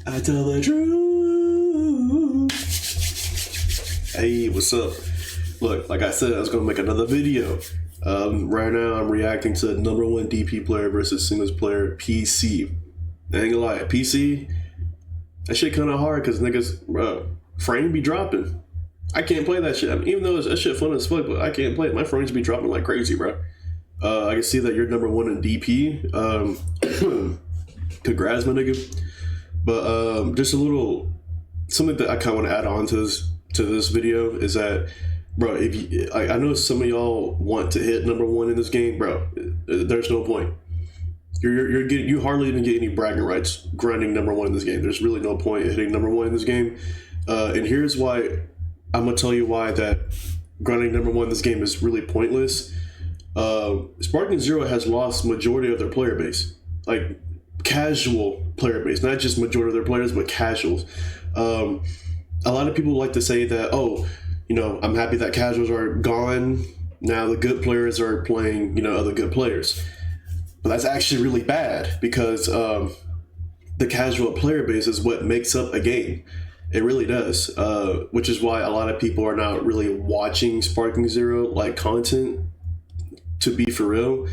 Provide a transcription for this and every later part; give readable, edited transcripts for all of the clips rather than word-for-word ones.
I tell the truth. Hey, what's up? Look, like I said, I was gonna make another video. Right now, I'm reacting to the number one DP player versus singles player PC. I ain't gonna lie, PC, that shit kind of hard because niggas, bro, frame be dropping. I can't play that shit. I mean, even though that shit fun as fuck, but I can't play it. My frames be dropping like crazy, bro. I can see that you're number one in DP. Congrats, my nigga. But just a little something that I kind of want to add on to this video is that, bro, if you, I know some of y'all want to hit number one in this game, bro. There's no point. You hardly even get any bragging rights grinding number one in this game. There's really no point hitting number one in this game. And here's why. I'm gonna tell you why that grinding number one in this game is really pointless. Sparking Zero has lost majority of their player base, like casual player base, not just majority of their players, but casuals. A lot of people like to say that, oh, you know, I'm happy that casuals are gone. Now the good players are playing, you know, other good players. But that's actually really bad because the casual player base is what makes up a game. It really does, which is why a lot of people are not really watching Sparking Zero like content, to be for real.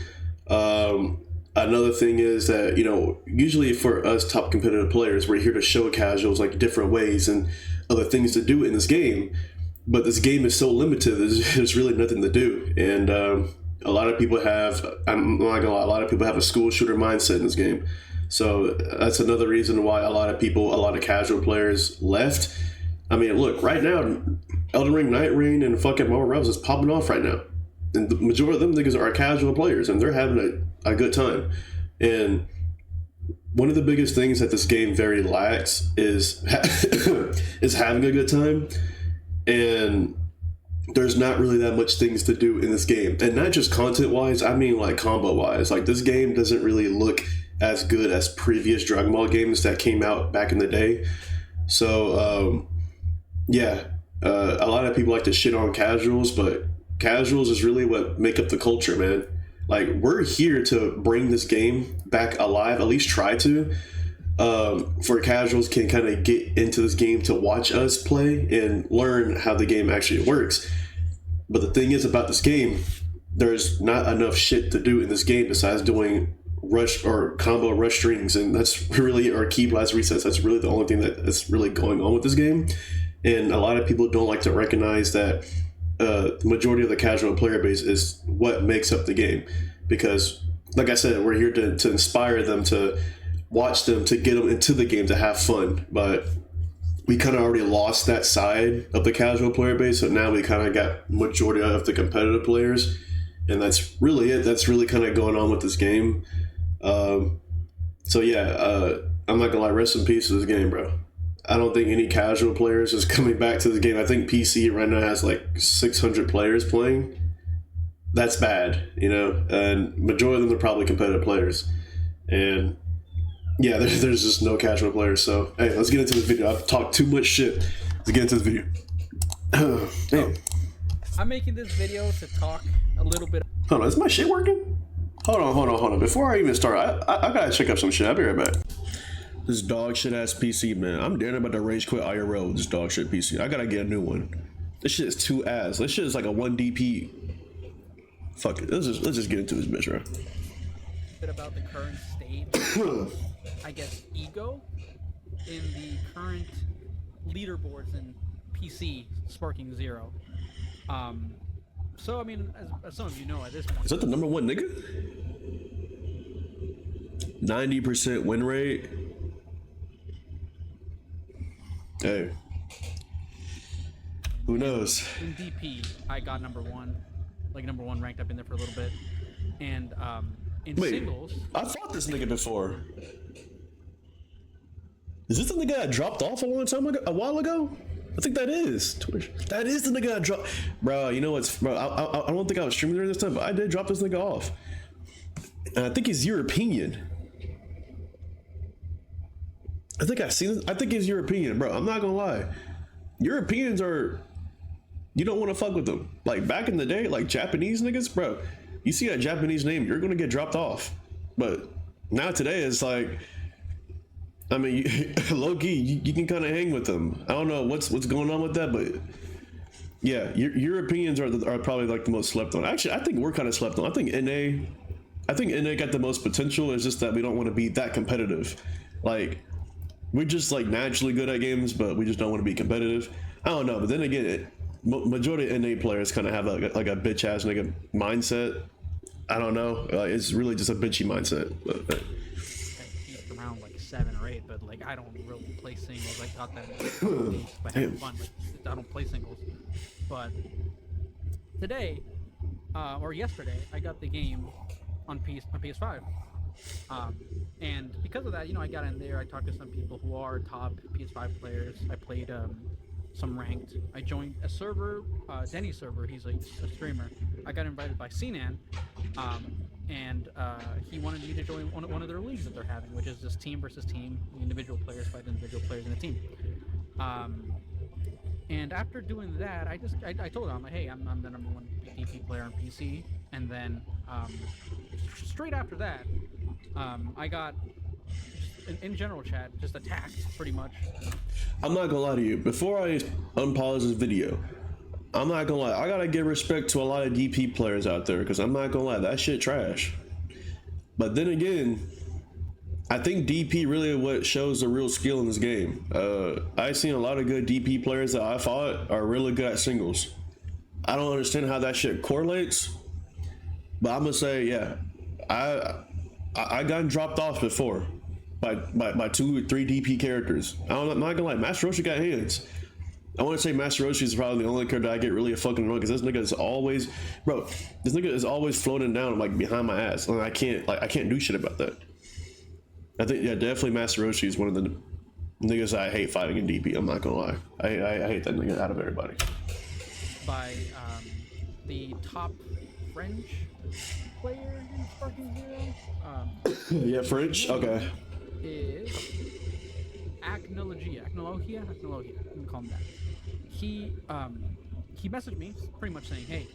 Another thing is that, you know, usually for us top competitive players, we're here to show casuals like different ways and other things to do in this game. But this game is so limited, there's really nothing to do. And a lot of people have, I'm not gonna lie, a lot of people have a school shooter mindset in this game. So that's another reason why a lot of casual players left. I mean, look, right now, Elden Ring, Night Rain, and fucking Marvel Rivals is popping off right now. And the majority of them niggas are casual players, and they're having a good time. And one of the biggest things that this game very lacks is is having a good time. And there's not really that much things to do in this game. And not just content-wise, I mean like combo-wise. Like, this game doesn't really look as good as previous Dragon Ball games that came out back in the day. So, yeah, a lot of people like to shit on casuals, but casuals is really what make up the culture, man. Like, we're here to bring this game back alive, at least try to, for casuals can kind of get into this game to watch us play and learn how the game actually works. But the thing is about this game, there's not enough shit to do in this game besides doing rush or combo rush strings, and that's really, or key blast resets. That's really the only thing that's really going on with this game. And a lot of people don't like to recognize that the majority of the casual player base is what makes up the game, because like I said, we're here to inspire them, to watch them, to get them into the game, to have fun. But we kind of already lost that side of the casual player base, so now we kind of got majority of the competitive players, and that's really it. That's really kind of going on with this game. So yeah, I'm not gonna lie, rest in peace to this game, bro. I don't think any casual players is coming back to the game. I think PC right now has like 600 players playing. That's bad, you know, and majority of them are probably competitive players. And yeah, there's just no casual players. So hey, let's get into this video. I've talked too much shit. Let's get into this video. Damn. I'm making this video to talk a little bit. Hold on, is my shit working? Hold on. Before I even start, I gotta check up some shit. I'll be right back. This dog shit ass PC, man. I'm damn about to rage quit IRL with this dog shit PC. I gotta get a new one. This shit is too ass. This shit is like a 1 DP. Fuck it. Let's just get into this bitch, right? Bit about the current state, I guess, ego in the current leaderboards in PC Sparking Zero. So I mean, as some of you know at this point, is that the number one nigga? 90% win rate. Hey, who knows? in DP, I got number one ranked. I've been there for a little bit, and in Wait, singles, I fought this nigga before. Is this the nigga that dropped off a while ago? I think that is Twitch. That is the nigga that dropped. Bro, you know what's, bro? I don't think I was streaming during this time, but I did drop this nigga off. And I think he's European. I think he's European, bro. I'm not gonna lie. Europeans are, you don't want to fuck with them. Like back in the day, like Japanese niggas, bro. You see a Japanese name, you're gonna get dropped off. But now today it's like, I mean, low key, you can kind of hang with them. I don't know what's going on with that, but yeah, Europeans are probably like the most slept on. Actually, I think we're kind of slept on. I think NA got the most potential. It's just that we don't want to be that competitive. Like, we're just like naturally good at games, but we just don't want to be competitive. I don't know, but then again, majority of NA players kind of have like a bitch ass nigga mindset. I don't know. It's really just a bitchy mindset. But, I peeked around like 7 or 8, but like I don't really play singles. I got that by having fun. Like, I don't play singles. But today, or yesterday, I got the game on PS5. And because of that, you know, I got in there. I talked to some people who are top PS5 players. I played some ranked. I joined a server, Denny's server. He's a streamer. I got invited by Sinan, and he wanted me to join one of their leagues that they're having, which is just team versus team. Individual players fight individual players in a team. And after doing that, I told him, I'm like, hey, I'm the #1 DP player on PC. And then straight after that, I got in general chat just attacked pretty much. I'm not gonna lie to you. Before I unpause this video, I'm not gonna lie. I gotta give respect to a lot of DP players out there because I'm not gonna lie, that shit trash. But then again, I think DP really what shows the real skill in this game. I've seen a lot of good DP players that I fought are really good at singles. I don't understand how that shit correlates, but I'm gonna say, yeah, I gotten dropped off before by 2 or 3 DP characters. I'm not gonna lie, Master Roshi got hands. I want to say Master Roshi is probably the only character I get really a fucking annoyed because this nigga is always, bro. This nigga is always floating down like behind my ass, and I can't do shit about that. I think, yeah, definitely Master Roshi is one of the niggas I hate fighting in DP. I'm not gonna lie, I hate that nigga out of everybody. By the top French player in Sparking Zero. Yeah, French. Okay. Is Acnologia. Let me call him that. He messaged me pretty much saying, hey,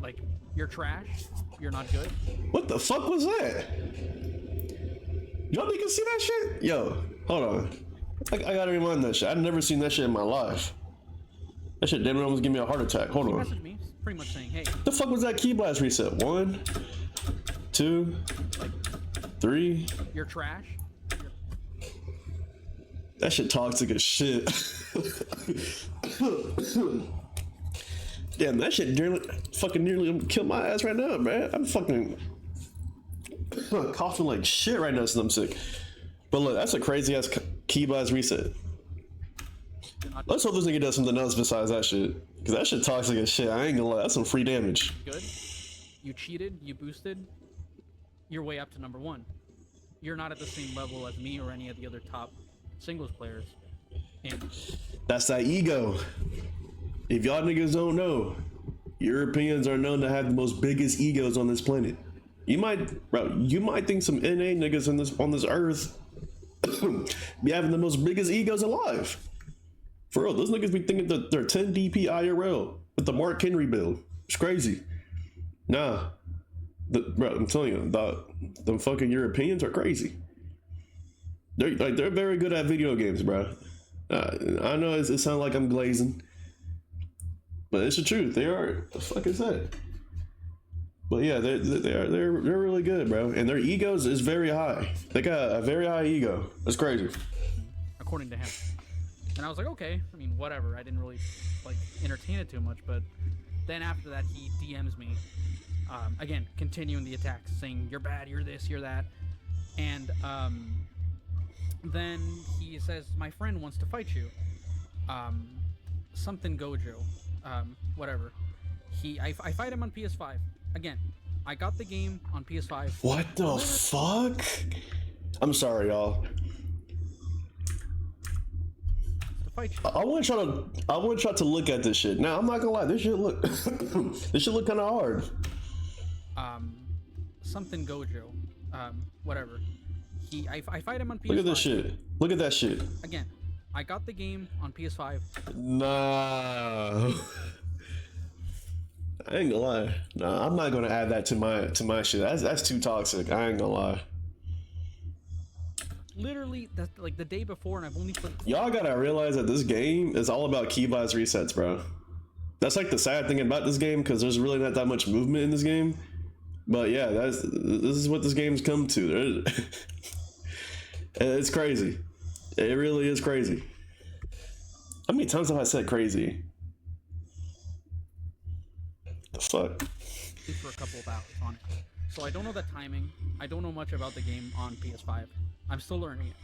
like, you're trash, you're not good. What the fuck was that? Y'all niggas see that shit? Yo, hold on. I gotta rewind that shit. I've never seen that shit in my life. That shit damn it almost gave me a heart attack. Hold on. He messaged me pretty much saying, hey. The fuck was that key blast reset? 1, 2, 3. You're trash. That shit toxic as shit. Damn, that shit nearly killed my ass right now, man. I'm fucking coughing like shit right now since I'm sick. But look, that's a crazy ass key blast reset. Let's hope this nigga does something else besides that shit. Cause that shit toxic as shit. I ain't gonna lie, that's some free damage. Good. You cheated, you boosted, you're way up to #1. You're not at the same level as me or any of the other top singles players. And that's that ego. If y'all niggas don't know, Europeans are known to have the most biggest egos on this planet. You might think some NA niggas on this earth be having the most biggest egos alive. For real, those niggas be thinking that they're 10 DP IRL with the Mark Henry build. It's crazy. Nah, bro, I'm telling you, them fucking Europeans are crazy. They're very good at video games, bro. I know it sounds like I'm glazing, but it's the truth. They are. The fuck is that? But yeah, they're really good, bro. And their egos is very high. They got a very high ego. That's crazy. According to him. And I was like, okay, I mean, whatever. I didn't really like entertain it too much, but then after that, he DMs me, again, continuing the attacks, saying you're bad, you're this, you're that, and then he says my friend wants to fight you, something Gojo, whatever. I fight him on PS5. Again, I got the game on PS5. What the fuck? I'm sorry, y'all. I want to try to look at this shit. Now, I'm not gonna lie, this shit look this shit look kind of hard. Something Gojo, whatever. I fight him on PS5. Look at this shit. Look at that shit. Again, I got the game on PS5. Nah. I ain't gonna lie. Nah, I'm not gonna add that to my shit. That's too toxic. I ain't gonna lie. literally that's like the day before, and I've only played. Y'all gotta realize that this game is all about keybind resets, bro. That's like the sad thing about this game, because there's really not that much movement in this game. But yeah, this is what this game's come to. It's crazy. It really is crazy. How many times have I said crazy? The fuck? For a couple of hours on it. So I don't know the timing. I don't know much about the game on PS5. I'm still learning it.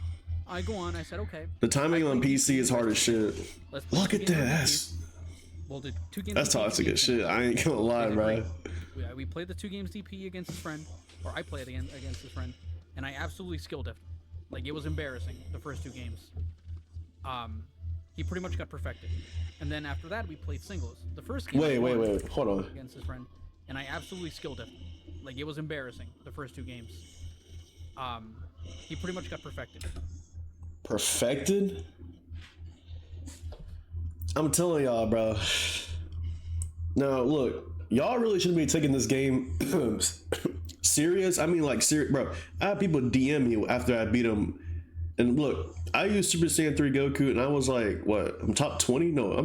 I go on, I said, okay. The timing on PC is hard as shit. Look at this. We'll do 2 games. That's toxic as shit. I ain't gonna lie, bro. We played the 2 games DP against his friend, or I played against his friend, and I absolutely skill diffed. Like, it was embarrassing, the first 2 games. He pretty much got perfected. And then after that, we played singles. The first game. Wait. Hold on. Against his friend, and I absolutely skill diffed. Like, it was embarrassing, the first 2 games. He pretty much got perfected. Perfected? I'm telling y'all, bro. Now, look, y'all really shouldn't be taking this game serious. I mean, like, serious, bro. I have people DM me after I beat them. And look, I used Super Saiyan 3 Goku, and I was like, what? I'm top 20? No, I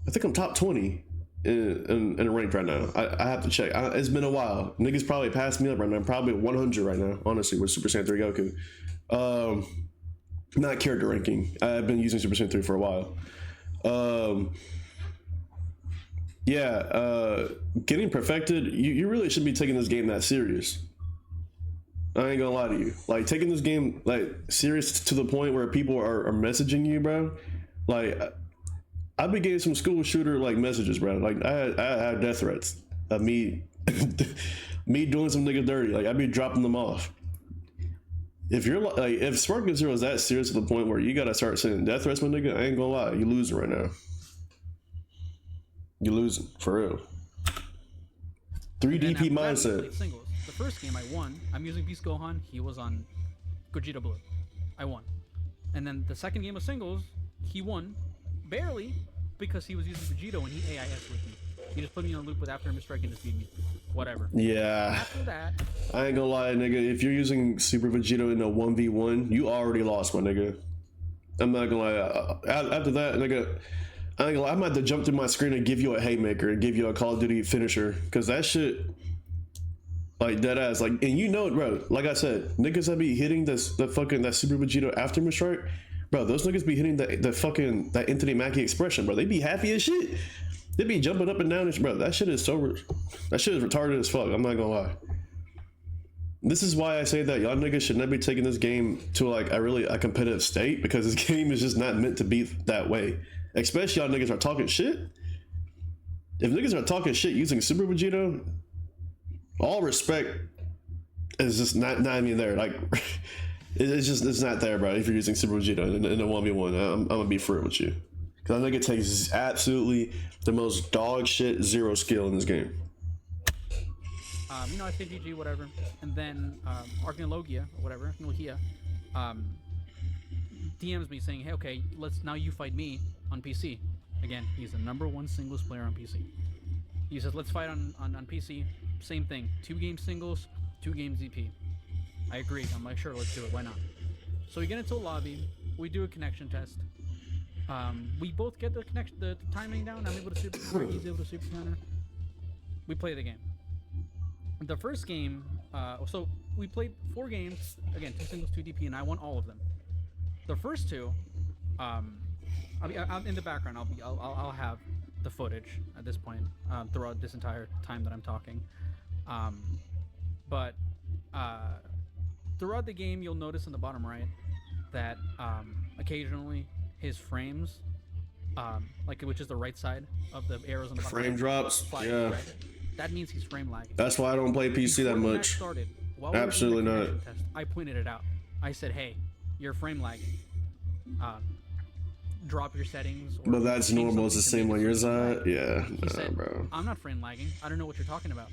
think I'm top 20 in a rank right now. I have to check. It's been a while. Niggas probably passed me up right now. I'm probably 100 right now, honestly, with Super Saiyan 3 Goku. Not character ranking. I've been using Super Saiyan 3 for a while. Getting perfected, you really shouldn't be taking this game that serious. I ain't gonna lie to you. Like, taking this game like serious to the point where people are messaging you, bro. Like, I've been getting some school shooter like messages, bro. Like, I had death threats of me me doing some nigga dirty. Like, I'd be dropping them off. If you're like, if Sparking Zero is that serious to the point where you gotta start sending death threats, my nigga, I ain't gonna lie, you losing right now. You losing for real. 3 DP mindset. Singles. The first game I won. I'm using Beast Gohan. He was on Gogeta Blue. I won. And then the second game of singles, he won barely because he was using Vegito and he AIS with me. He just put me in a loop with after him strike and just beat me. Whatever. Yeah. After that, I ain't gonna lie, nigga. If you're using Super Vegito in a 1v1, you already lost, my nigga. I'm not gonna lie. After that, nigga, I ain't gonna lie, I'm about to jump through my screen and give you a haymaker and give you a Call of Duty finisher. Cause that shit, like, dead ass. Like, and you know, bro, like I said, niggas that be hitting that Super Vegito after him strike, bro, those niggas be hitting that Anthony Mackie expression, bro. They be happy as shit. They be jumping up and down, bro. That shit is retarded as fuck. I'm not gonna lie. This is why I say that y'all niggas should not be taking this game to like a competitive state, because this game is just not meant to be that way. Especially y'all niggas are talking shit. If niggas are talking shit using Super Vegito, all respect is just not even there. Like, it's not there, bro. If you're using Super Vegito in a 1v1, I'm gonna be free with you. Because I think it takes absolutely the most dog shit zero skill in this game. I say GG, whatever. And then Archaeologia, or whatever, Logia, DMs me saying, hey, okay, now you fight me on PC. Again, he's the #1 singles player on PC. He says, let's fight on PC. Same thing. 2 game singles, 2 games DP. I agree. I'm like, sure, let's do it. Why not? So we get into a lobby. We do a connection test. We both get the timing down. I'm able to super counter. He's able to super counter. We play the game. The first game, so we played 4 games. Again, 2 singles, 2 DP, and I won all of them. The first 2, I'm in the background. I'll have the footage at this point throughout this entire time that I'm talking. But throughout the game, you'll notice in the bottom right that occasionally his frames, which is the right side of the arrows on the bottom. Frame drops. Yeah. Right. That means he's frame lagging. That's why I don't play PC that much. Absolutely not. Test, I pointed it out. I said, "Hey, you're frame lagging. Drop your settings." But that's normal. It's the same on your side. Yeah, he said, bro. I'm not frame lagging. I don't know what you're talking about.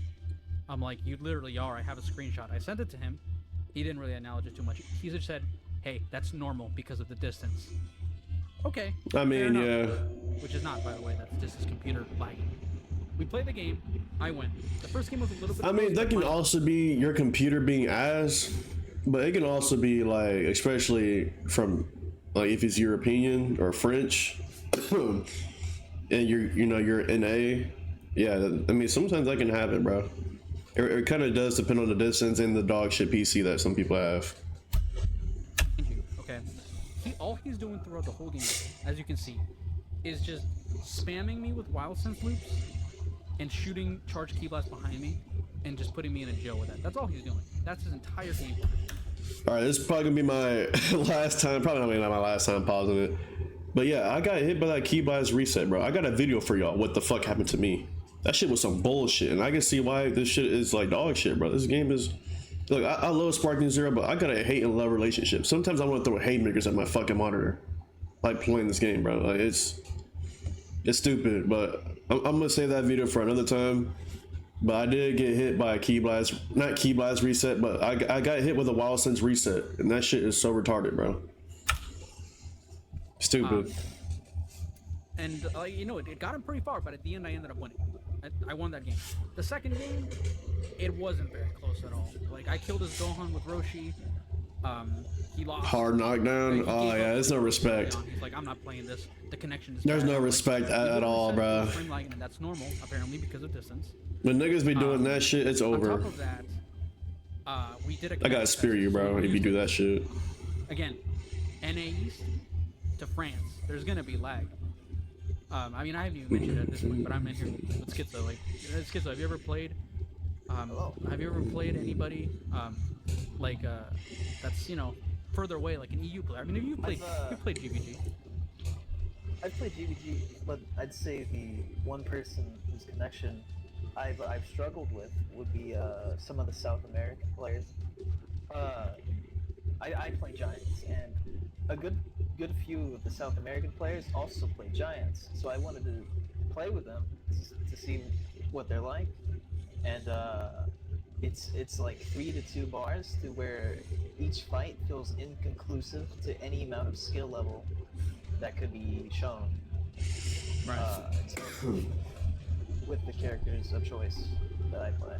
I'm like, you literally are. I have a screenshot. I sent it to him. He didn't really acknowledge it too much. He just said, "Hey, that's normal because of the distance." Okay. I mean, yeah. Which is not, by the way. That's just his computer lagging. We play the game. I win. The first game was a little bit. I mean, that can also be your computer being ass. But it can also be like, especially from like if it's European or French, and you're in A. Yeah, I mean sometimes that can happen, bro. It kind of does depend on the distance and the dog shit PC that some people have. Okay, all he's doing throughout the whole game, as you can see, is just spamming me with wild sense loops and shooting charge key blast behind me and just putting me in a jail with that. That's all he's doing. That's his entire game. All right, this is probably gonna be my last time. Probably not gonna be my last time pausing it. But yeah, I got hit by that key blast reset, bro. I got a video for y'all. What the fuck happened to me? That shit was some bullshit, and I can see why this shit is like dog shit, bro. This game is. Look, I love Sparking Zero, but I got a hate and love relationship. Sometimes I want to throw haymakers at my fucking monitor, like playing this game, bro. Like it's stupid, but I'm gonna save that video for another time. But I did get hit by a key blast, not key blast reset, but I got hit with a wild sense reset, and that shit is so retarded, bro. Stupid. And it got him pretty far, but at the end I ended up winning. I won that game. The second game, it wasn't very close at all. Like I killed his Gohan with Roshi. He lost. Hard knockdown. Oh yeah, there's no respect. He's like, I'm not playing this. The connection is. There's no respect at all, bro. And that's normal, apparently, because of distance. When niggas be doing that shit, it's over. On top of that, we did a. I gotta spear you, bro, if you do that shit. Again, NA East to France. There's gonna be lag. I mean, I haven't even mentioned it at this point, but I'm in here with Schizo. Like, Schizo, have you ever played? Have you ever played anybody that's further away, like an EU player? I mean, have you played GVG? I've played GVG, but I'd say the one person whose connection I've struggled with would be some of the South American players. I play Giants, and a good few of the South American players also play Giants, so I wanted to play with them to see what they're like, and it's like 3 to 2 bars to where each fight feels inconclusive to any amount of skill level that could be shown. Right. With the characters of choice that I play.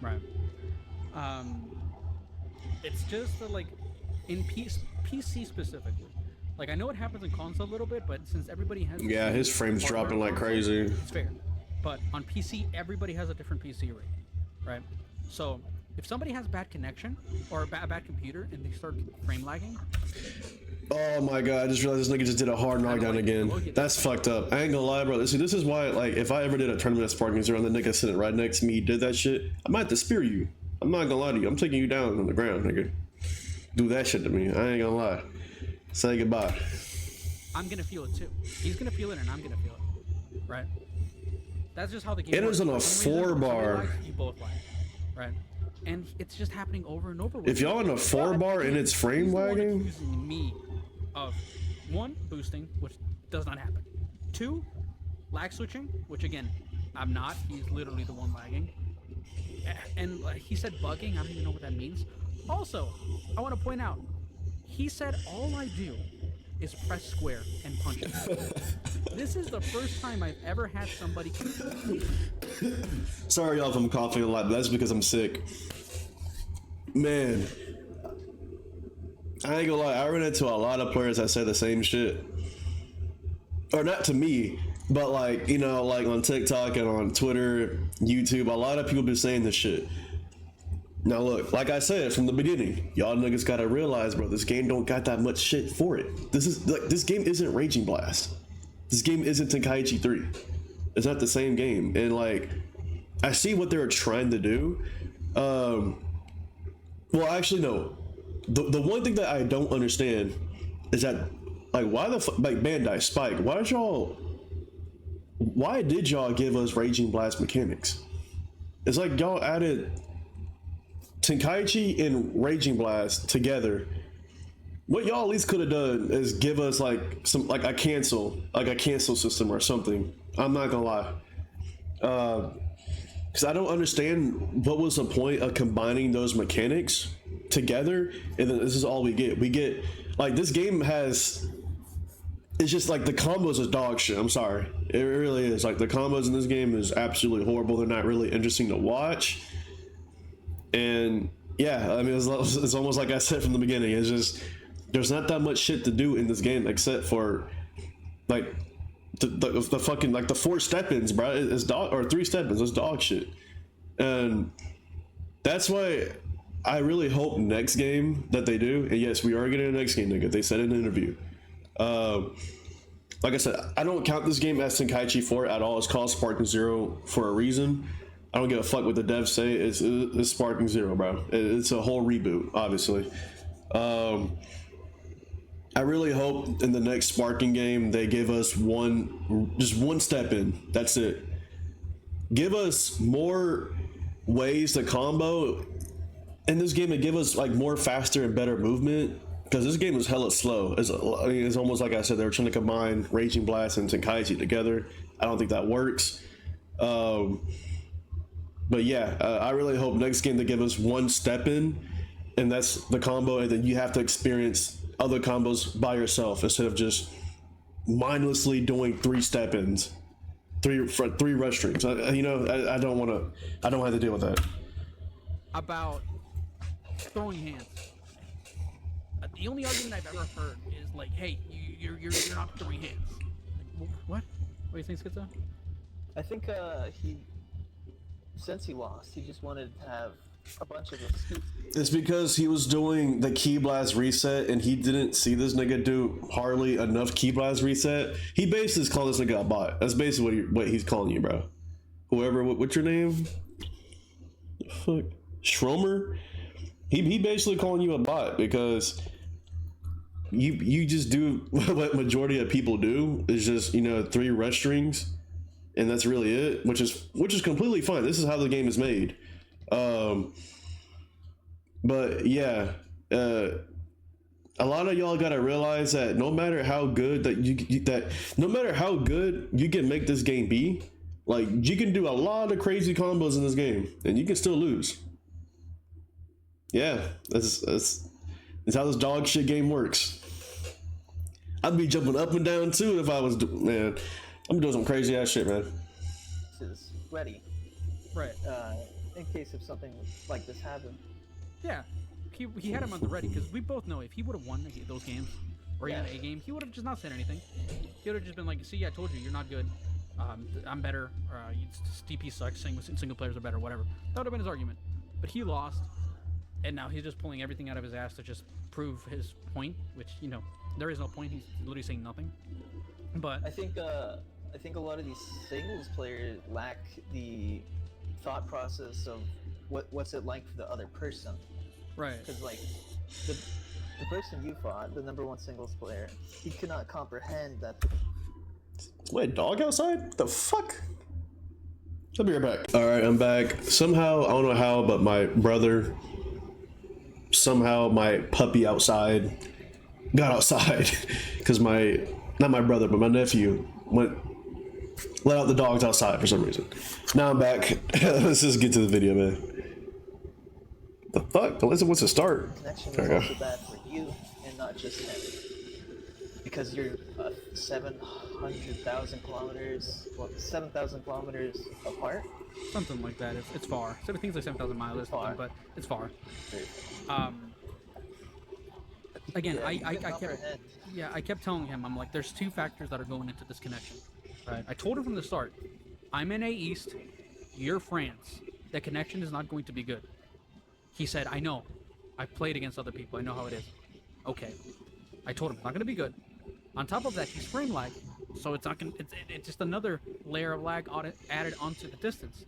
Right. It's just that, like, in PC specifically. Like, I know it happens in console a little bit, but since everybody has... Yeah, his frame's dropping like crazy. It's fair. But on PC, everybody has a different PC rate, right? So, if somebody has bad connection, or a bad computer, and they start frame lagging... Oh my god, I just realized this nigga just did a hard knockdown again. That's fucked up. I ain't gonna lie, bro. See, this is why, like, if I ever did a tournament at Sparking Zero and the nigga sitting right next to me, he did that shit, I might have to spear you. I'm not gonna lie to you. I'm taking you down on the ground, nigga. Do that shit to me. I ain't gonna lie. Say goodbye. I'm gonna feel it too. He's gonna feel it and I'm gonna feel it. Right? That's just how the game works. It is on a 4-bar. You both lag. Right? And it's just happening over and over. If y'all in a 4-bar and it's frame lagging? Accusing me of 1, boosting, which does not happen. 2, lag switching, which again, I'm not. He's literally the one lagging. And he said bugging. I don't even know what that means. Also, I want to point out, he said all I do is press square and punch him. This is the first time I've ever had somebody... Sorry y'all if I'm coughing a lot, but that's because I'm sick. Man. I ain't gonna lie, I run into a lot of players that say the same shit. Or not to me, but like, like on TikTok and on Twitter, YouTube, a lot of people been saying this shit. Now look, like I said from the beginning, y'all niggas gotta realize, bro, this game don't got that much shit for it. This game isn't Raging Blast. This game isn't Tenkaichi 3. It's not the same game. And like, I see what they're trying to do. Well, actually no. The one thing that I don't understand is that, like, why the fuck, like, Bandai, Spike, why did y'all give us Raging Blast mechanics? It's like y'all added Tenkaichi and Raging Blast together. What y'all at least could have done is give us like a cancel system or something. I'm not gonna lie. Because I don't understand what was the point of combining those mechanics together, and then this is all we get. We get, like, this game has, it's just like the combos is dog shit. I'm sorry, it really is. Like, the combos in this game is absolutely horrible. They're not really interesting to watch, and yeah, I mean, it's almost like I said from the beginning. It's just there's not that much shit to do in this game except for like the fucking like the 4 step-ins, bro. It's dog or 3 step-ins. It's dog shit, and that's why I really hope next game that they do. And yes, we are getting a next game, nigga. They said in an interview. Like I said, I don't count this game as Tenkaichi 4 at all. It's called Sparking Zero for a reason. I don't give a fuck what the devs say. It's Sparking Zero, bro. It's a whole reboot, obviously. I really hope in the next Sparking game they give us just one step in. That's it. Give us more ways to combo in this game and give us like more faster and better movement. Because this game is hella slow. It's almost like I said, they were trying to combine Raging Blast and Tenkaichi together. I don't think that works. But yeah, I really hope next game they give us one step in, and that's the combo, and then you have to experience other combos by yourself instead of just mindlessly doing 3 step ins, three rush strings. I don't want to. I don't have to deal with that. About throwing hands. The only argument I've ever heard is like, "Hey, you're not throwing hands." Like, what? What do you think, Schizo? I think since he lost, he just wanted to have a bunch of excuses. It's because he was doing the Ki Blast reset and he didn't see this nigga do hardly enough Ki Blast reset. He basically is calling this nigga a bot. That's basically what he's calling you, bro. Whoever, what's your name? The fuck? Schromer? He basically calling you a bot because you just do what majority of people do is just 3 rush strings, and that's really it, which is completely fine. This is how the game is made. But yeah, a lot of y'all gotta realize that no matter how good no matter how good you can make this game be, like you can do a lot of crazy combos in this game and you can still lose. Yeah, that's how this dog shit game works. I'd be jumping up and down too if I was man. I'm doing some crazy ass shit, man. Is ready. Right. In case of something like this happened. Yeah. He had him on the ready because we both know if he would have won those games or even a game, he would have just not said anything. He would have just been like, "See, I told you, you're not good. I'm better. DP sucks. Single players are better. Whatever." That would have been his argument. But he lost, and now he's just pulling everything out of his ass to just prove his point. Which there is no point. He's literally saying nothing. But I think a lot of these singles players lack the thought process of what's it like for the other person. right. Because like the person you fought, the #1 singles player, he could not comprehend that. Wait, dog outside? What the fuck? I'll be right back. All right, I'm back. Somehow, I don't know how, but my brother, somehow my puppy outside, got outside because not my brother, but my nephew let out the dogs outside for some reason. Now I'm back. Let's just get to the video, man. The fuck? Alyssa wants to start. Connection is also bad for you and not just him. Because you're 700,000 kilometers, 7,000 kilometers apart. Something like that. It's far. So things like 7,000 miles or something, but it's far. Again, Yeah, I kept telling him, I'm like, there's 2 factors that are going into this connection. Right? I told him from the start, I'm NA East, you're France. The connection is not going to be good. He said, I know. I've played against other people. I know how it is. Okay. I told him it's not going to be good. On top of that, he's frame lag, so it's not going. It's just another layer of lag added onto the distance.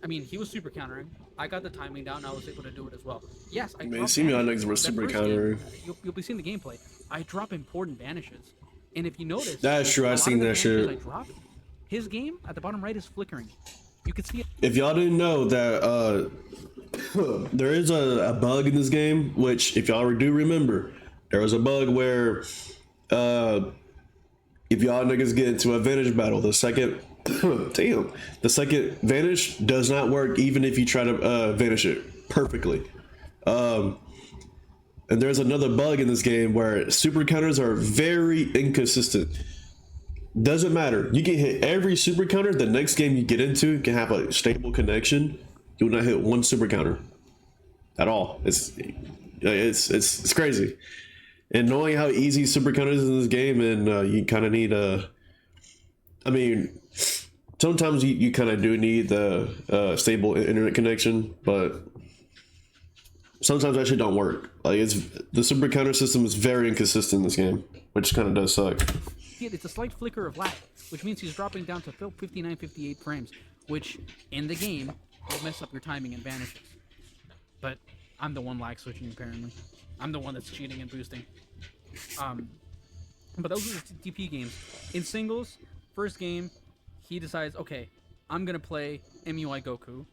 I mean, he was super countering. I got the timing down. I was able to do it as well. Yes, I. Man, see me on niggas were super countering. You'll be seeing the gameplay. I drop important vanishes, and if you notice, that's true. I've seen that shit. I drop, his game at the bottom right is flickering. You can see it. If y'all didn't know that, there is a bug in this game, which if y'all do remember, there was a bug where if y'all niggas get into a vanish battle, the second the second vanish does not work even if you try to vanish it perfectly. And there's another bug in this game where super counters are very inconsistent. Doesn't matter. You can hit every super counter. The next game you get into can have a stable connection. You will not hit one super counter. at all. It's crazy. And knowing how easy super counters is in this game, and you kind of need I mean, sometimes you kind of do need the stable internet connection, but sometimes that shit don't work. Like the super counter system is very inconsistent in this game, which kind of does suck. Yeah, it's a slight flicker of lag, which means he's dropping down to 59, 58 frames, which in the game will mess up your timing and vanishes. But I'm the one lag switching apparently. I'm the one that's cheating and boosting. But those are the DP games. In singles, first game, he decides, okay, I'm gonna play MUI Goku.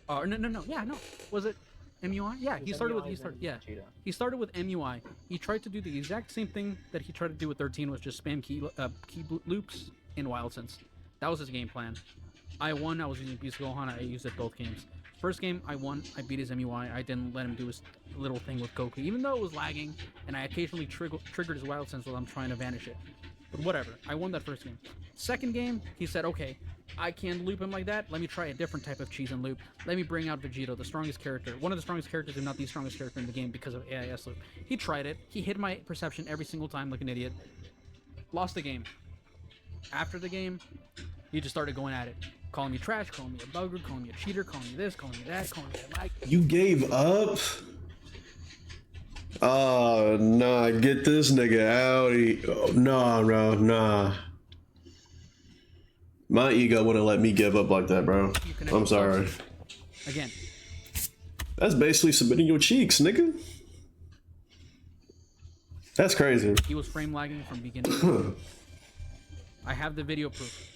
No. Was it MUI? Yeah, he started with he started with MUI. He tried to do the exact same thing that he tried to do with 13, was just spam key loops in Wild Sense. That was his game plan. I won. I was using Beast Gohan. I used it both games. First game, I won. I beat his MUI. I didn't let him do his little thing with Goku, even though it was lagging, and I occasionally triggered his Wild Sense while I'm trying to vanish it. But whatever. I won that first game. Second game, he said, okay, I can't loop him like that. Let me try a different type of cheese and loop. Let me bring out Vegito, the strongest character. One of the strongest characters, if not the strongest character in the game, because of AIS loop. He tried it. He hit my perception every single time like an idiot. Lost the game. After the game, he just started going at it. Calling me trash, calling me a bugger, calling me a cheater, calling me this, calling me that, calling me a like. You gave up? Oh, nah, get this nigga out. Oh, nah, bro, nah. My ego wouldn't let me give up like that, bro. I'm sorry. Again. That's basically submitting your cheeks, nigga. That's crazy. He was frame lagging from beginning. I have the video proof.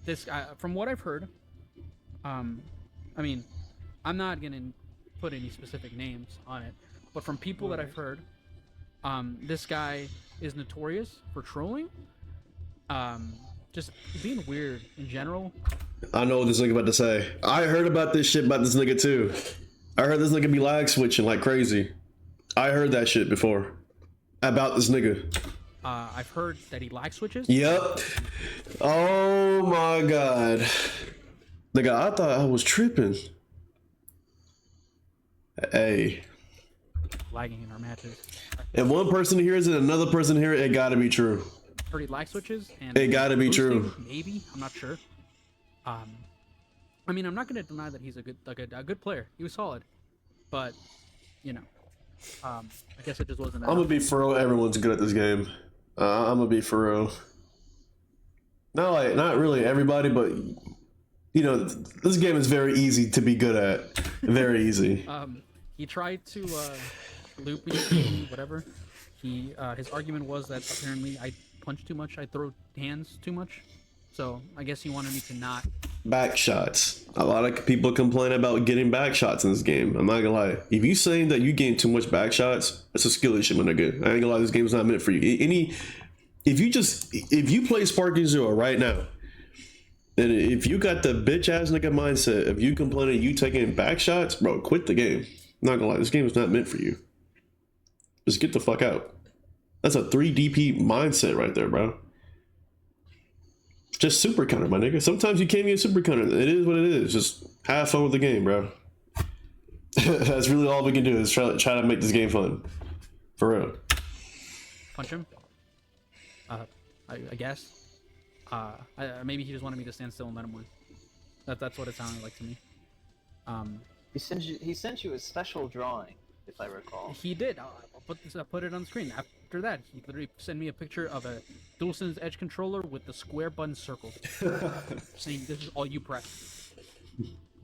This guy, from what I've heard, I mean, I'm not gonna put any specific names on it, but from people that I've heard, this guy is notorious for trolling, just being weird in general. I know what this nigga about to say. I heard about this shit about this nigga too. I heard this nigga be lag switching like crazy. I heard that shit before about this nigga. I've heard that he lag switches. Yep. Oh my god. Nigga, I thought I was tripping. Hey. Lagging in our matches. If one person hears it, another person hears it, it gotta be true. Heard he lag switches, and it gotta be boosting, true. Maybe, I'm not sure. I mean, I'm not gonna deny that he's a good player. He was solid, but you know, I guess it just wasn't. I'm gonna be for real. Everyone's good at this game. I'm gonna be for real. Not really everybody, but you know, this game is very easy to be good at. Very easy. He tried to loop me, whatever. His argument was that apparently I punch too much, I throw hands too much. So I guess he wanted me to not. Back shots. A lot of people complain about getting back shots in this game. I'm not gonna lie. If you saying that you gain too much back shots, that's a skill issue, my nigga. I ain't gonna lie, this game's not meant for you. If you play Sparking Zero right now, and if you got the bitch ass nigga mindset, if you complaining you taking back shots, bro, quit the game. I'm not gonna lie, this game is not meant for you. Just get the fuck out. That's a 3 DP mindset right there, bro. Just super counter, my nigga. Sometimes you can't be a super counter. It is what it is. Just have fun with the game, bro. That's really all we can do is try to make this game fun. For real. Punch him. I guess. Maybe he just wanted me to stand still and let him win. That's what it sounded like to me. He sent you a special drawing, if I recall. He did. I'll put it on the screen. After that, he literally sent me a picture of a DualSense Edge controller with the square button circled, saying this is all you press.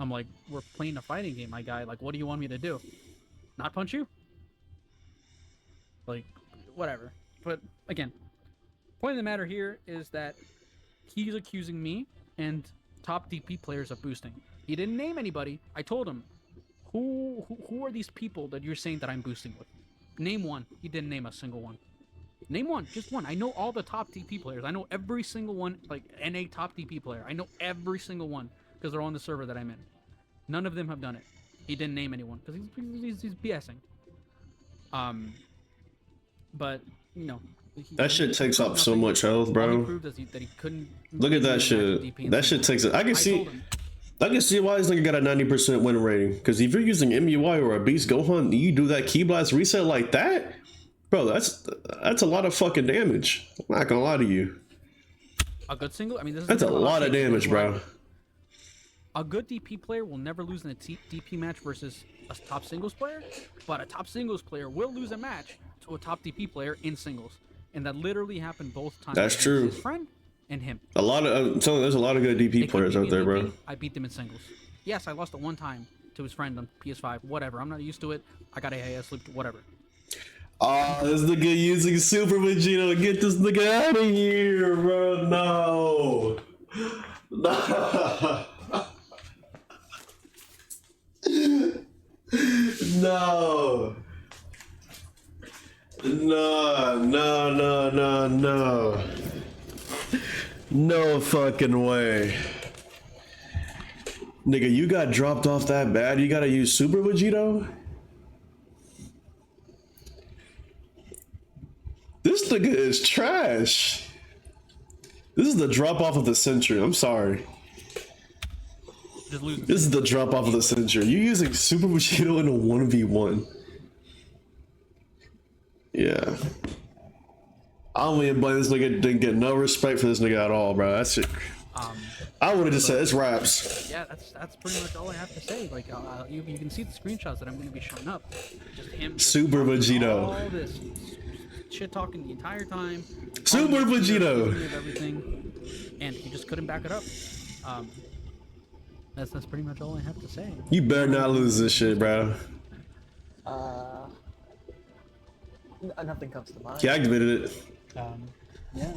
I'm like, we're playing a fighting game, my guy. Like, what do you want me to do? Not punch you? Like, whatever. But again, point of the matter here is that he's accusing me and top DP players of boosting. He didn't name anybody. I told him, who are these people that you're saying that I'm boosting with? Name one. He didn't name a single one. Name one, just one. I know all the top DP players. I know every single one, like NA top DP player. I know every single one because they're on the server that I'm in. None of them have done it. He didn't name anyone because he's BSing. But you know, that shit takes up so much health, bro. That he couldn't. Look at that shit. That shit takes it. I can see. I can see why this nigga got a 90% win rating. Because if you're using MUI or a Beast Gohan, you do that Key Blast reset like that, bro, that's a lot of fucking damage. I'm not gonna lie to you. A good single. I mean, this is That's a lot of damage, bro. A good DP player will never lose in a DP match versus a top singles player, but a top singles player will lose a match to a top DP player in singles, and that literally happened both times. That's true. His friend and him. A lot of I'm telling you, there's a lot of good DP players out there, bro. I beat them in singles. Yes, I lost it one time to his friend on PS5. Whatever. I'm not used to it. I got AAS looped. Whatever. Oh, this nigga using Super Vegito. Get this nigga out of here, bro. No. No. No. No. No fucking way. Nigga, you got dropped off that bad? You gotta use Super Vegito? This nigga is trash. This is the drop off of the century. I'm sorry. This is the drop off of the century. You using Super Vegito in a 1v1. Yeah. I don't even blame this nigga. Didn't get no respect for this nigga at all, bro. That's it. I would have just said it's raps. Yeah, that's pretty much all I have to say. Like, you can see the screenshots that I'm going to be showing up. Just him. Super Vegito. All this shit talking the entire time. Super Vegito. Everything, and he just couldn't back it up. That's pretty much all I have to say. You better not lose this shit, bro. Nothing comes to mind. He activated it. Yeah.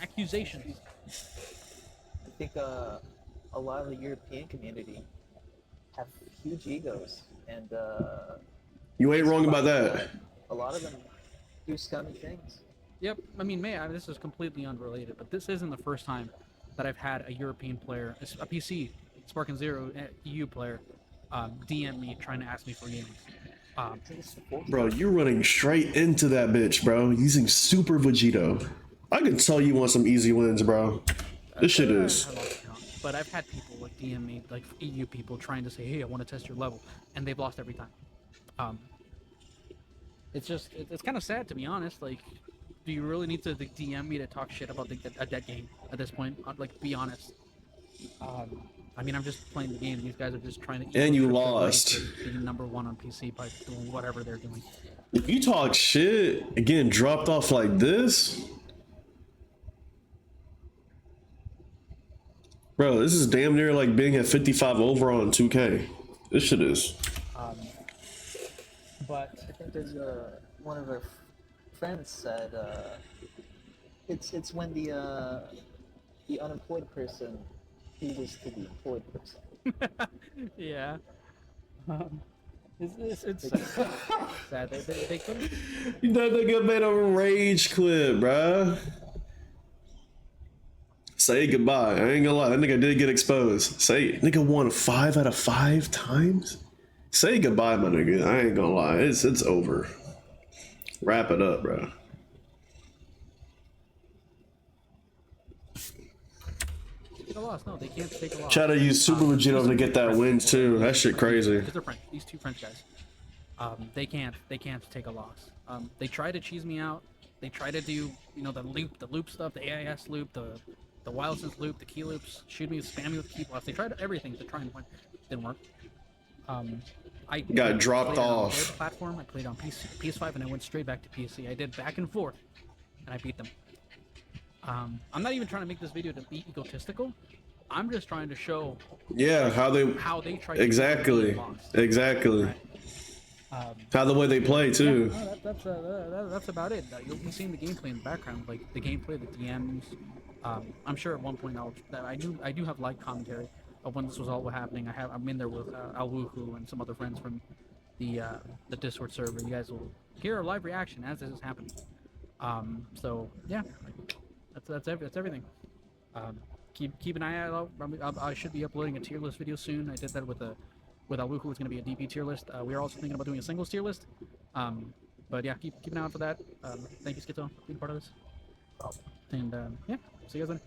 Accusations. I think a lot of the European community have huge egos, and You ain't wrong about that. a lot of them do scummy things. Yep. I mean, this is completely unrelated, but this isn't the first time that I've had a European player, a PC, Sparking Zero EU player, DM me trying to ask me for games. Bro, you're running straight into that bitch, bro. Using Super Vegito. I can tell you want some easy wins, bro. This shit is. But I've had people like DM me, like EU people, trying to say, "Hey, I want to test your level," and they've lost every time. It's kind of sad, to be honest. Like, do you really need to DM me to talk shit about a dead game at this point? Like, be honest. I mean, I'm just playing the game. These guys are just trying to. And you lost. Being number one on PC by doing whatever they're doing. If you talk shit again, dropped off like this, bro, this is damn near like being at 55 overall in 2K. This shit is. But I think there's one of our friends said it's when the unemployed person caters to the employed person. Yeah. It's sad. They couldn't. That nigga made a rage clip, bruh. Say goodbye. I ain't gonna lie, that nigga did get exposed. Say, nigga won 5 out of 5 times? Say goodbye, my nigga. I ain't gonna lie, it's over. Wrap it up, bro. Take a loss. No, they can't take a loss. Try to use Super Vegito to get that win too. That shit crazy. Because they're French. These two French guys. They can't take a loss. They try to cheese me out. They try to do, the loop stuff, the AIS loop, the wild sense loop, the key loops, shoot me, spam me with key blasts. They tried everything to try and win. Didn't work. I got dropped off. On the platform. I played on PS5 and I went straight back to PC. I did back and forth, and I beat them. I'm not even trying to make this video to be egotistical. I'm just trying to show. Yeah, how they try. Exactly. Right. How the way they play too. Yeah, no, that's about it. You'll be seeing the gameplay in the background, like the gameplay, the DMs. I'm sure at one point I do have live commentary of when this was all happening. I'm in there with Alwuhu and some other friends from the Discord server. You guys will hear a live reaction as this is happening. So yeah, that's everything. Keep an eye out. I should be uploading a tier list video soon. I did that with Alwuhu. It's going to be a DP tier list. We are also thinking about doing a singles tier list. But yeah, keep an eye out for that. Thank you, Schizo, for being part of this. And yeah, see you guys then.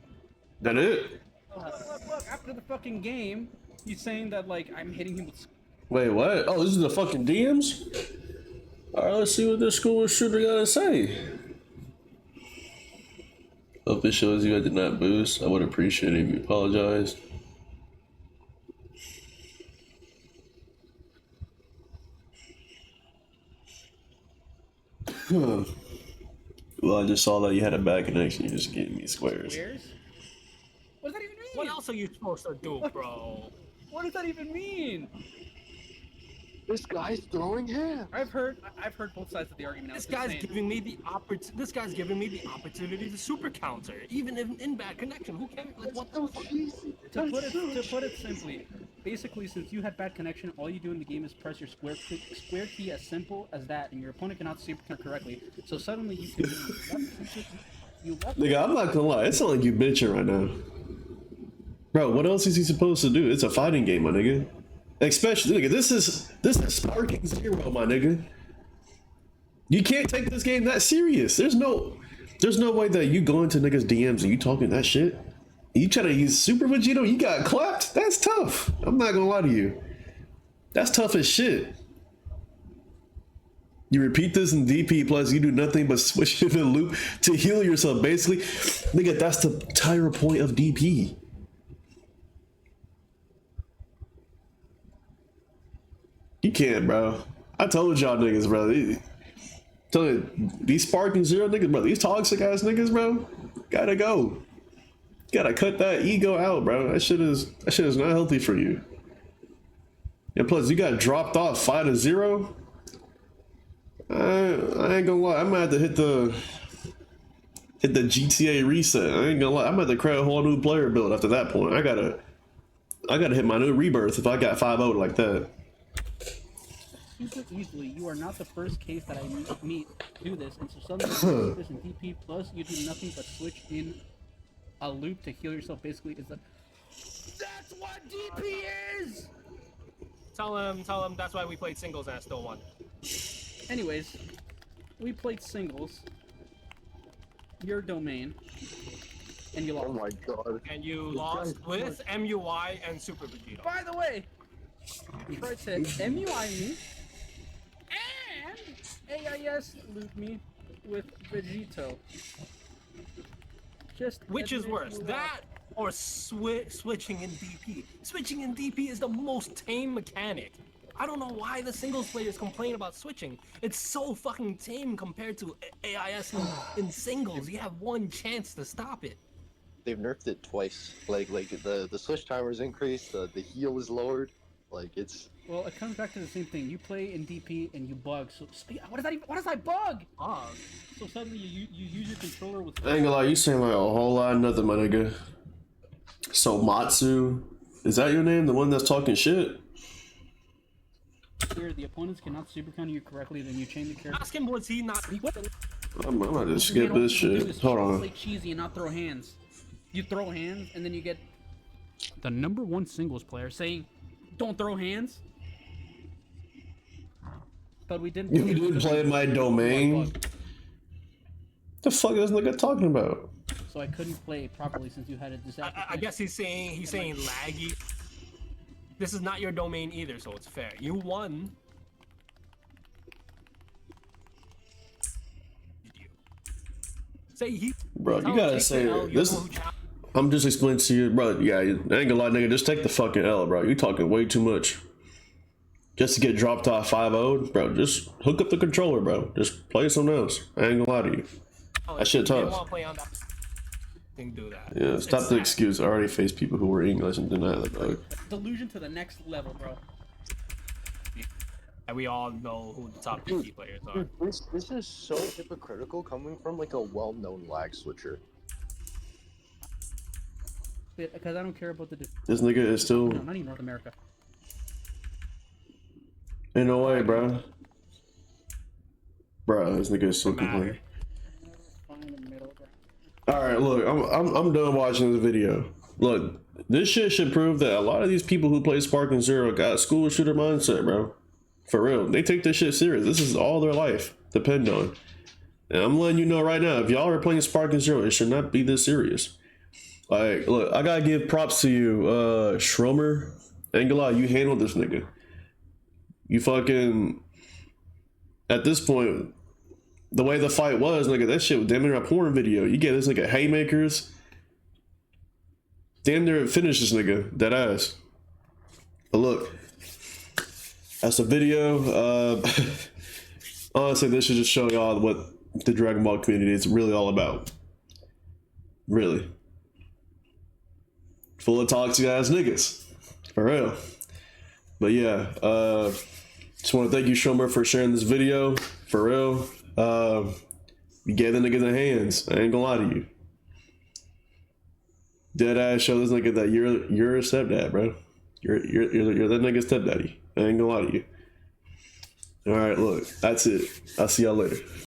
That it? Look, after the fucking game, he's saying that like I'm hitting him with. Wait, what? Oh, this is the fucking DMs? Alright, let's see what this school shooter gotta say. Hope this shows you I did not boost. I would appreciate it if you apologized. Well, I just saw that you had a bad connection. You just gave me squares. Squares? What does that even mean? What else are you supposed to do, bro? What does that even mean? This guy's throwing hands. I've heard both sides of the argument. Now. This It's just guy's saying- giving me the opportunity to super counter, even if in bad connection. Who can? Like, what the fuck? To put it simply, basically, since you had bad connection, all you do in the game is press your square key as simple as that, and your opponent cannot super count correctly. So suddenly you can you left. Nigga, I'm not gonna lie. It sounds like you bitching right now. Bro, what else is he supposed to do? It's a fighting game, my nigga. Especially, nigga, this is Sparking Zero, my nigga. You can't take this game that serious. There's no way that you go into niggas' DMs and you talking that shit. You try to use Super Vegito, you got clapped? That's tough. I'm not gonna lie to you. That's tough as shit. You repeat this in DP, plus you do nothing but switch in the loop to heal yourself, basically. Nigga, that's the entire point of DP. You can't, bro. I told y'all niggas, bro. Tell you, these Sparking Zero niggas, bro. These toxic ass niggas, bro. Gotta go. Gotta cut that ego out, bro. That shit is not healthy for you. And plus, you got dropped off 5-0. I ain't gonna lie. I'm gonna have to hit the GTA reset. I ain't gonna lie. I'm gonna have to create a whole new player build after that point. I gotta hit my new rebirth if I got 5-0 like that. Super easily. You are not the first case that I meet do this, and so suddenly you do this in DP. Plus, you do nothing but switch in a loop to heal yourself. Basically, is that's what DP is. Tell him that's why we played singles and I still won. Anyways, we played singles. Your domain, and you lost. Oh my god. And you lost with MUI and Super Vegito. By the way, you tried to MUI me and AIS loot me with Vegito. Just Which is admit worse, you that or switching in DP? Switching in DP is the most tame mechanic. I don't know why the singles players complain about switching. It's so fucking tame compared to AIS in singles. You have one chance to stop it. They've nerfed it twice. Like the switch timer's increased, the heal is lowered. Like it's Well, it comes back to the same thing. You play in DP and you bug. So what is that even? What is that bug? Bug. So suddenly you use your controller with. I ain't gonna lie, you saying like a whole lot of nothing, my nigga. So Matsu, is that your name? The one that's talking shit? Here, the opponents cannot super counter you correctly, then you chain the character. Ask him, was he not? What the? I'm gonna just skip You know, this you can do shit. is Hold Play on. cheesy and not throw hands. You throw hands and then you get the #1 singles player saying, "Don't throw hands." But we didn't. You didn't play my domain? The fuck is this nigga talking about? So I couldn't play properly since you had a disaster. I guess he's saying laggy. This is not your domain either, so it's fair. You won. Say he. Bro, tell you him, gotta take say the L, you this. know who challenged- I'm just explaining to you, bro. Yeah, I ain't gonna lie, nigga. Just take the fucking L, bro. You talking way too much. Just to get dropped off 5-0, bro. Just hook up the controller, bro. Just play something else. I ain't gonna lie to you. That shit If you tough. wanna play on that, then do that. Yeah, stop It's the sad. excuse. I already faced people who were English and denied the bug. Delusion to the next level, bro. And we all know who the top 50 players are. dude, this is so hypocritical coming from like a well-known lag switcher. Because I don't care about the. This nigga is still No, not even North America. in a way, bro. Bro, this nigga is so Matter. complaining. Find the middle ground. All right, look, I'm done watching this video. Look, this shit should prove that a lot of these people who play Sparking Zero got school shooter mindset, bro. For real, they take this shit serious. This is all their life depend on. And I'm letting you know right now, if y'all are playing Sparking Zero, it should not be this serious. Like, look, I gotta give props to you, Schromer. Ain't gonna lie, you handled this nigga. You fucking, at this point, the way the fight was, nigga, that shit was damn near a porn video. You get this nigga haymakers. Damn near finish this nigga, dead ass. But look, that's the video. Honestly, this should just show y'all what the Dragon Ball community is really all about. Really. Full of toxic ass niggas. For real. But yeah, just want to thank you, Shomer, for sharing this video. For real. You gave the nigga the hands. I ain't gonna lie to you. Dead ass show this nigga that you're a stepdad, bro. You're that nigga's stepdaddy. I ain't gonna lie to you. All right, look, that's it. I'll see y'all later.